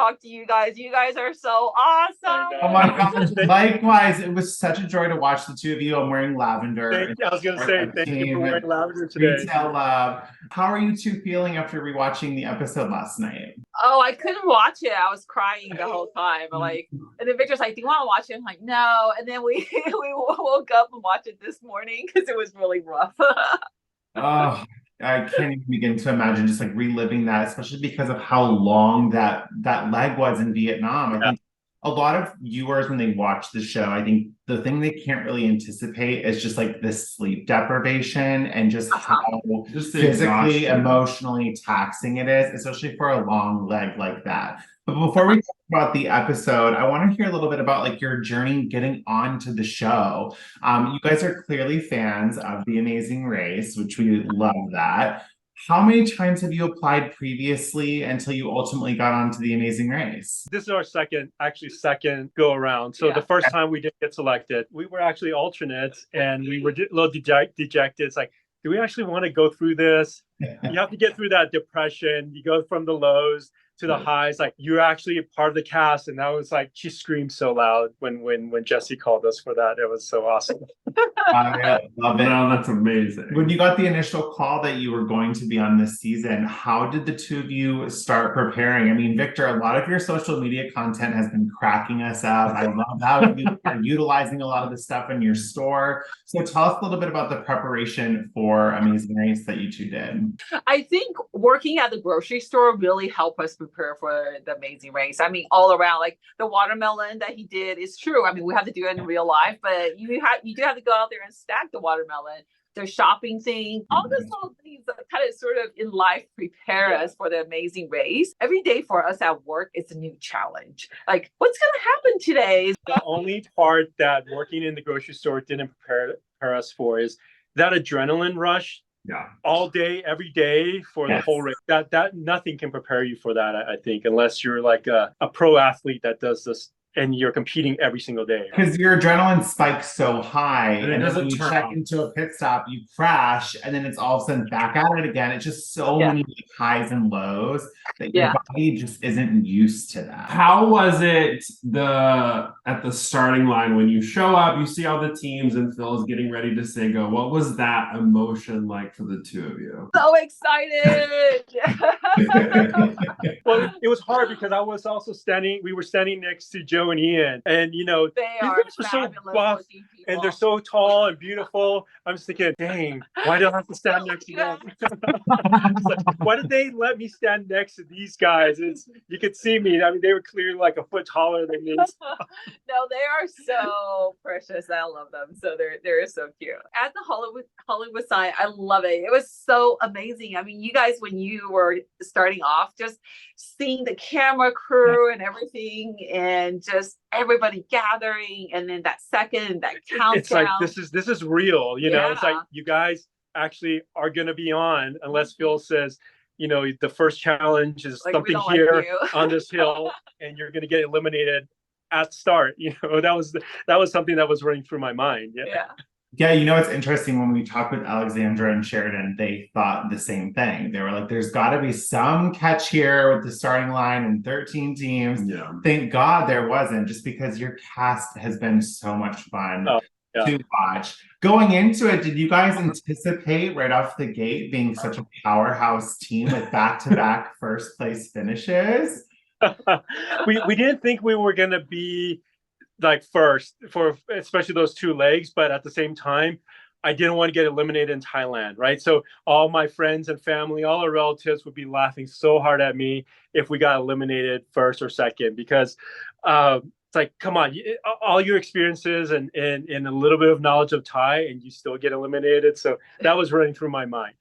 talk to you guys. You guys are so awesome. Oh my gosh, likewise. It was such a joy to watch the two of you. I'm wearing lavender. I was going to say, thank you for wearing lavender today. Retail love. How are you two feeling after rewatching the episode last night? Oh, I couldn't watch it. I was crying the whole time. Like, and then Victor's like, "Do you want to watch it?" I'm like, "No." And then we woke up and watched it this morning because it was really rough. Oh, I can't even begin to imagine just like reliving that, especially because of how long that leg was in Vietnam. I think a lot of viewers, when they watch the show, I think the thing they can't really anticipate is just like the sleep deprivation and just how just physically, emotionally taxing it is, especially for a long leg like that. But before we talk about the episode, I want to hear a little bit about like your journey getting onto the show. You guys are clearly fans of The Amazing Race, which we love that. How many times have you applied previously until you ultimately got onto The Amazing Race? This is our second go around. So the first time we didn't get selected, we were actually alternates and we were a little dejected. It's like, do we actually want to go through this? You have to get through that depression. You go from the lows to the highs. Like, you're actually a part of the cast. And that was like, she screamed so loud when Jesse called us for that. It was so awesome. I love it. No, that's amazing. When you got the initial call that you were going to be on this season, how did the two of you start preparing? I mean, Victor, a lot of your social media content has been cracking us up. I love how you are utilizing a lot of the stuff in your store. So tell us a little bit about the preparation for Amazing Race that you two did. I think working at the grocery store really helped us prepare for the Amazing Race. I mean, all around, like the watermelon that he did is true. I mean, we have to do it in real life, but you do have to go out there and stack the watermelon. The shopping thing, all those little things that kind of sort of in life prepare us for the Amazing Race. Every day for us at work, it's a new challenge. Like, what's going to happen today? The only part that working in the grocery store didn't prepare us for is that adrenaline rush. Yeah. All day, every day for the whole race. That nothing can prepare you for that, I think, unless you're like a pro athlete that does this and you're competing every single day. Because your adrenaline spikes so high, and it then doesn't when you turn check off. into a pit stop, you crash, and then it's all of a sudden back at it again. It's just so many highs and lows that your body just isn't used to that. How was it at the starting line when you show up, you see all the teams and Phil's getting ready to say go? What was that emotion like for the two of you? So excited. Well, it was hard because we were standing next to Joe and Ian, and they are so buff and they're so tall and beautiful. I'm just thinking, dang, why do I have to stand next to them? Like, why did they let me stand next to these guys? You could see me. I mean, they were clearly like a foot taller than me. No, they are so precious. I love them. So they're so cute. At the Hollywood sign, I love it. It was so amazing. I mean, you guys, when you were starting off, just seeing the camera crew and everything, and just everybody gathering, and then that countdown. It's like this is real. It's like you guys actually are going to be on, unless Phil says, the first challenge is like, something here on this hill, and you're going to get eliminated at start. That was something that was running through my mind. Yeah, it's interesting, when we talked with Alexandra and Sheridan, they thought the same thing. They were like, there's got to be some catch here with the starting line and 13 teams. Yeah. Thank God there wasn't, just because your cast has been so much fun to watch. Going into it, did you guys anticipate right off the gate being such a powerhouse team with back-to-back first place finishes? We didn't think we were going to be like first for especially those two legs, but at the same time, I didn't want to get eliminated in Thailand, right? So all my friends and family, all our relatives would be laughing so hard at me if we got eliminated first or second, because it's like, come on, all your experiences and a little bit of knowledge of Thai, and you still get eliminated. So that was running through my mind.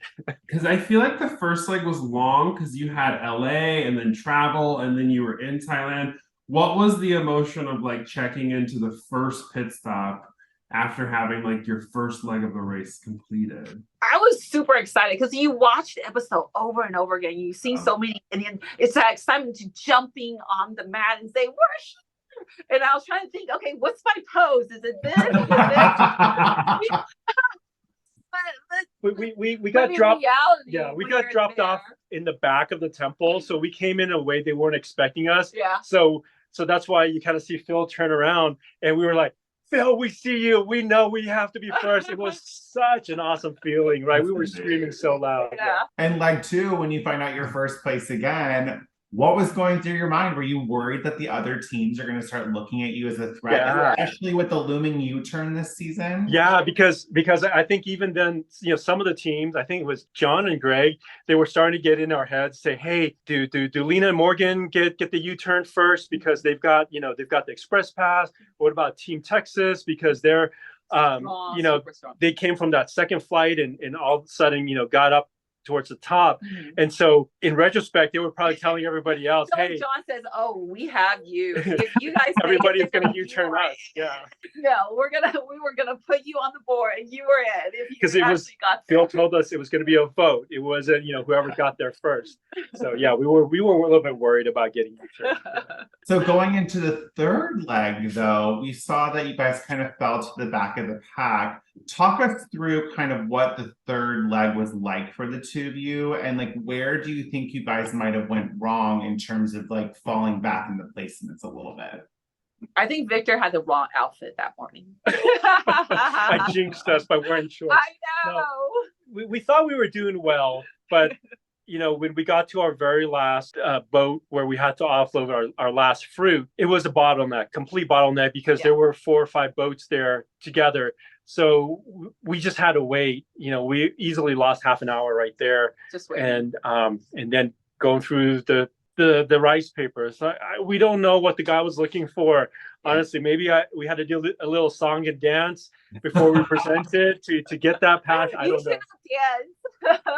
Because I feel like the first leg was long because you had LA and then travel, and then you were in Thailand. What was the emotion of like checking into the first pit stop after having like your first leg of the race completed? I was super excited because you watch the episode over and over again. You see so many, and then it's that excitement to jumping on the mat and say, "Where's she?" And I was trying to think, okay, what's my pose? Is it this? Is it this? We got dropped. Reality, we got dropped off in the back of the temple, so we came in a way they weren't expecting us. Yeah. So that's why you kind of see Phil turn around, and we were like, Phil, we see you. We know we have to be first. It was such an awesome feeling, right? We were screaming so loud. Yeah. And leg two, when you find out your first place again, what was going through your mind? Were you worried that the other teams are going to start looking at you as a threat, Yeah. especially with the looming U-turn this season? Yeah, because I think even then, some of the teams, I think it was John and Greg, they were starting to get in our heads, say, hey, do Lena and Morgan get the U-turn first because they've got the express pass? What about Team Texas? Because they're they came from that second flight and all of a sudden, got up towards the top. And so in retrospect, they were probably telling everybody else, So hey, John says, oh, we have you. If you guys everybody is going to U-turn us. Yeah. No, we were gonna put you on the board and you were in if you Because it was Phil told us it was going to be a vote. It wasn't, whoever got there first. So yeah, we were a little bit worried about getting U-turned. So going into the third leg, though, we saw that you guys kind of fell to the back of the pack. Talk us through kind of what the third leg was like for the two of you, and like where do you think you guys might have went wrong in terms of like falling back in the placements a little bit? I think Victor had the wrong outfit that morning. I jinxed us by wearing shorts. I know. No, we thought we were doing well, but when we got to our very last boat where we had to offload our last fruit, it was a complete bottleneck, because there were 4 or 5 boats there together. So we just had to wait. We easily lost half an hour right there. Just waiting. And then going through the rice papers. We don't know what the guy was looking for. Honestly, maybe we had to do a little song and dance before we presented to get that pass. I don't know. Dance.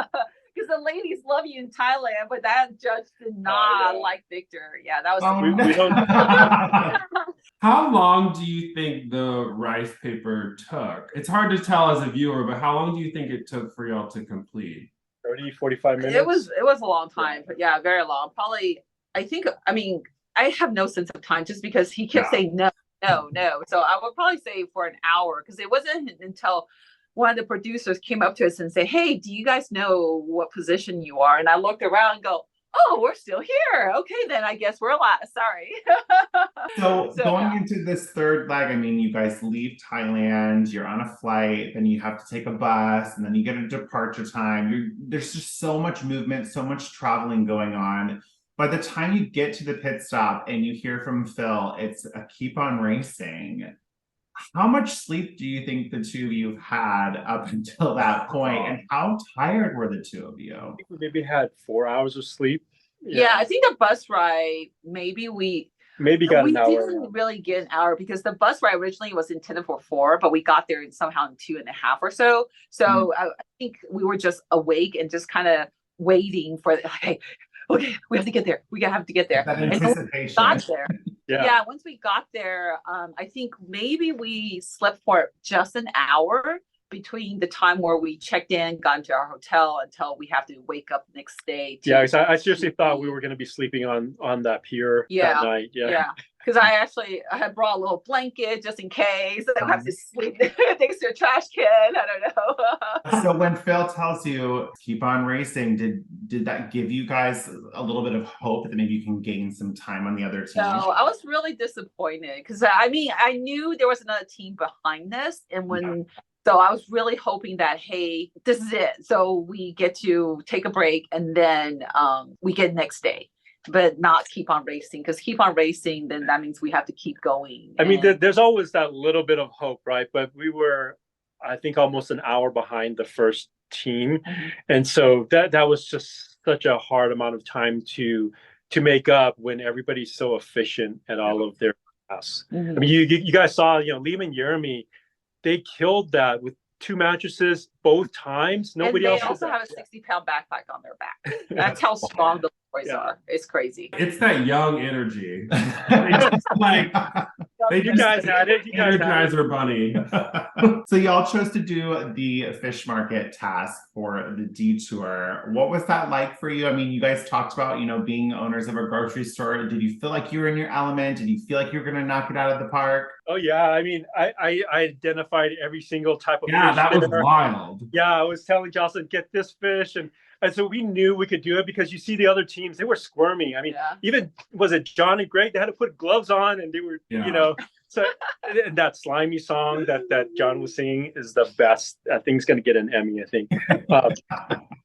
Because the ladies love you in Thailand, but that judge did not like Victor. Yeah, that was. We don't. How long do you think the rice paper took? It's hard to tell as a viewer, but how long do you think it took for y'all to complete? 30, 45 minutes. It was a long time, but yeah, very long. Probably, I have no sense of time just because he kept saying no. So I would probably say for an hour, because it wasn't until one of the producers came up to us and said, hey, do you guys know what position you are? And I looked around and go, oh, we're still here. Okay, then I guess we're last. Sorry. So going into this third leg, you guys leave Thailand, you're on a flight, then you have to take a bus, and then you get a departure time. There's just so much movement, so much traveling going on. By the time you get to the pit stop and you hear from Phil, it's a keep on racing. How much sleep do you think the two of you had up until that point, and how tired were the two of you? I think we maybe had 4 hours of sleep. Yeah, I think the bus ride, maybe got an hour. We didn't really get an hour because the bus ride originally was intended for 4, but we got there somehow in 2.5 or so. So I think we were just awake and just kind of waiting for, okay, we have to get there. We have to get there. That anticipation. Got there. Yeah, once we got there, I think maybe we slept for just an hour between the time where we checked in, got into our hotel, until we have to wake up the next day. Yeah, I seriously thought we were going to be sleeping on that pier that night. Yeah. Because I had brought a little blanket just in case. I don't have to sleep next to a trash can. I don't know. So when Phil tells you keep on racing, did that give you guys a little bit of hope that maybe you can gain some time on the other team? No, I was really disappointed because I knew there was another team behind this, and so I was really hoping that, hey, this is it. So we get to take a break and then we get next day, but not keep on racing, because keep on racing, then that means we have to keep going. There's always that little bit of hope, right? But we were, I think, almost an hour behind the first team. And so that was just such a hard amount of time to make up when everybody's so efficient at all of their tasks. You guys saw, Liam and Jeremy, they killed that with 2 mattresses both times. Nobody else. They also have a 60-pound backpack on their back. That's how strong the boys are. It's crazy. It's that young energy. You guys had it. You guys are bunny. So y'all chose to do the fish market task for the detour. What was that like for you? You guys talked about, being owners of a grocery store. Did you feel like you were in your element? Did you feel like you were going to knock it out of the park? Oh yeah, I identified every single type of fish. Yeah, that was wild. Yeah, I was telling Jocelyn, get this fish, and And so we knew we could do it because you see the other teams, they were squirming. I mean, even was it John and Greg? They had to put gloves on and they were, so and that slimy song that John was singing is the best. That thing's going to get an Emmy, I think.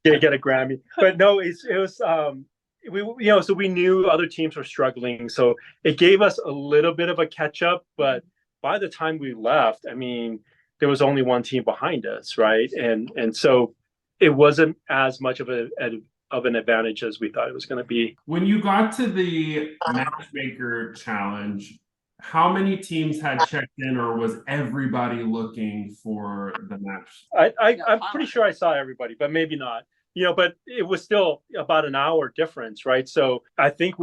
Get a Grammy. But no, it was so we knew other teams were struggling. So it gave us a little bit of a catch up. But by the time we left, I mean, there was only one team behind us, right? And so it wasn't as much of an advantage as we thought it was going to be. When you got to the matchmaker challenge, how many teams had checked in, or was everybody looking for the match? I'm pretty sure I saw everybody, but maybe not. But it was still about an hour difference, right? So I think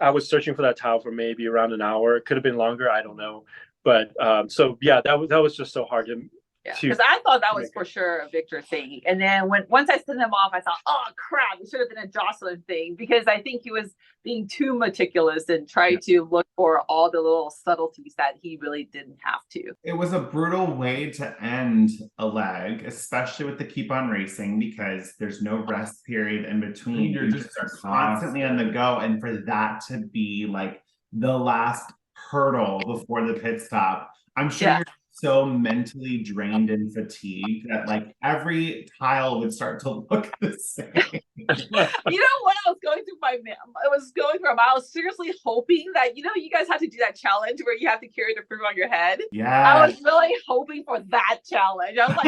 I was searching for that tile for maybe around an hour. It could have been longer. I don't know. But so yeah, that was just so hard to. Because I thought that was for sure a Victor thing, and then once I sent him off, I thought, oh crap, it should have been a Jocelyn thing, because I think he was being too meticulous and tried to look for all the little subtleties that he really didn't have to. It was a brutal way to end a leg, especially with the keep on racing, because there's no rest period in between. You're just constantly on the go, and for that to be like the last hurdle before the pit stop, I'm sure you're so mentally drained and fatigued that like every tile would start to look the same. What I was going through I was seriously hoping that you guys had to do that challenge where you have to carry the fruit on your head. Yeah, I was really hoping for that challenge. I was like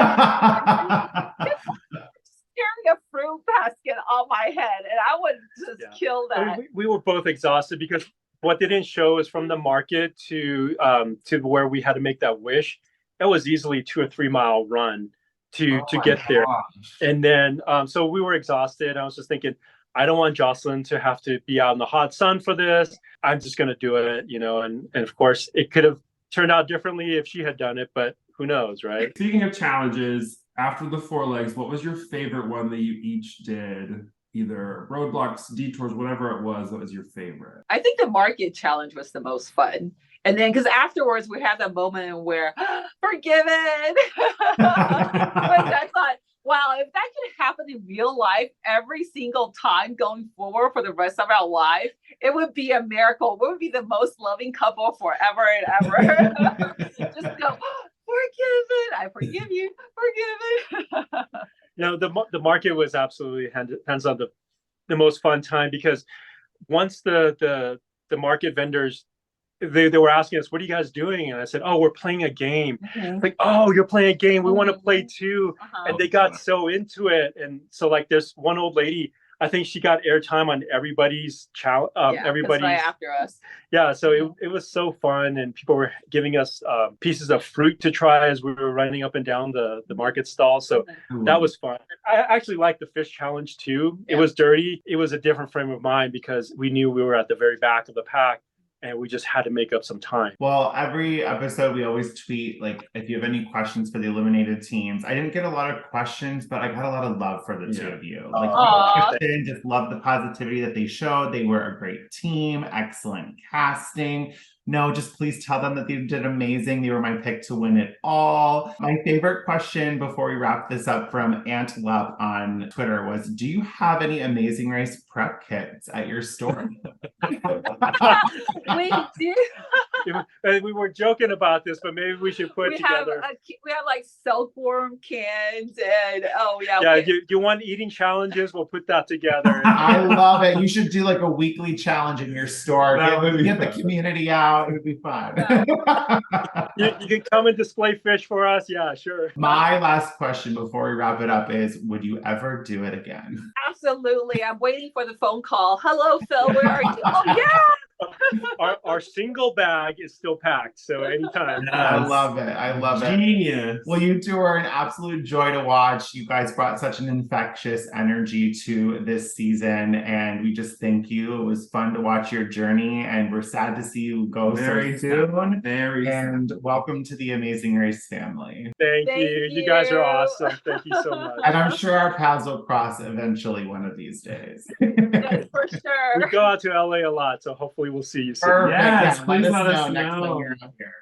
carrying a fruit basket on my head, and I would just kill that. We were both exhausted because what they didn't show is from the market to where we had to make that wish. It was easily a 2 or 3 mile run to get there. And then, so we were exhausted. I was just thinking, I don't want Jocelyn to have to be out in the hot sun for this. I'm just going to do it, and of course it could have turned out differently if she had done it, but who knows, right? Speaking of challenges, after the 4 legs, what was your favorite one that you each did? Either roadblocks, detours, whatever it was, that was your favorite? I think the market challenge was the most fun. And then, because afterwards we had that moment where, forgiven. But I thought, wow, if that could happen in real life every single time going forward for the rest of our life, it would be a miracle. We would be the most loving couple forever and ever. Just go, forgiven. I forgive you. Forgiven. The market was absolutely hands on the most fun time, because once the market vendors they were asking us, what are you guys doing? And I said, oh, we're playing a game. Like, oh, you're playing a game, we want to play too. And they got so into it. And so like there's one old lady, I think she got airtime on everybody's everybody's right after us. So it was so fun, and people were giving us pieces of fruit to try as we were running up and down the market stall. So that was fun. I actually liked the fish challenge too. It was dirty. It was a different frame of mind because we knew we were at the very back of the pack, and we just had to make up some time. Well, every episode we always tweet, like, if you have any questions for the eliminated teams. I didn't get a lot of questions, but I got a lot of love for the two of you. Like, just love the positivity that they showed. They were a great team, excellent casting. No, just please tell them that they did amazing. They were my pick to win it all. My favorite question before we wrap this up from Antelope on Twitter was, do you have any Amazing Race prep kits at your store? We do. We were joking about this, but maybe we should put together. We have like silkworm cans and you want eating challenges? We'll put that together. I love it. You should do like a weekly challenge in your store. Get the community out. It would be fun. You can come and display fish for us. Yeah, sure. My last question before we wrap it up is, would you ever do it again? Absolutely. I'm waiting for the phone call. Hello, Phil. Where are you? Oh, yeah. Our single bag is still packed, so anytime. I love it. I love it. Genius. Well, you two are an absolute joy to watch. You guys brought such an infectious energy to this season, and we just thank you. It was fun to watch your journey, and we're sad to see you go very soon. Very and welcome to the Amazing Race family. Thank you. You guys are awesome. Thank you so much. And I'm sure our paths will cross eventually one of these days. Yes, for sure. We go out to LA a lot, so hopefully we'll see you soon. Perfect. Yes, please let us next know. time you're out here.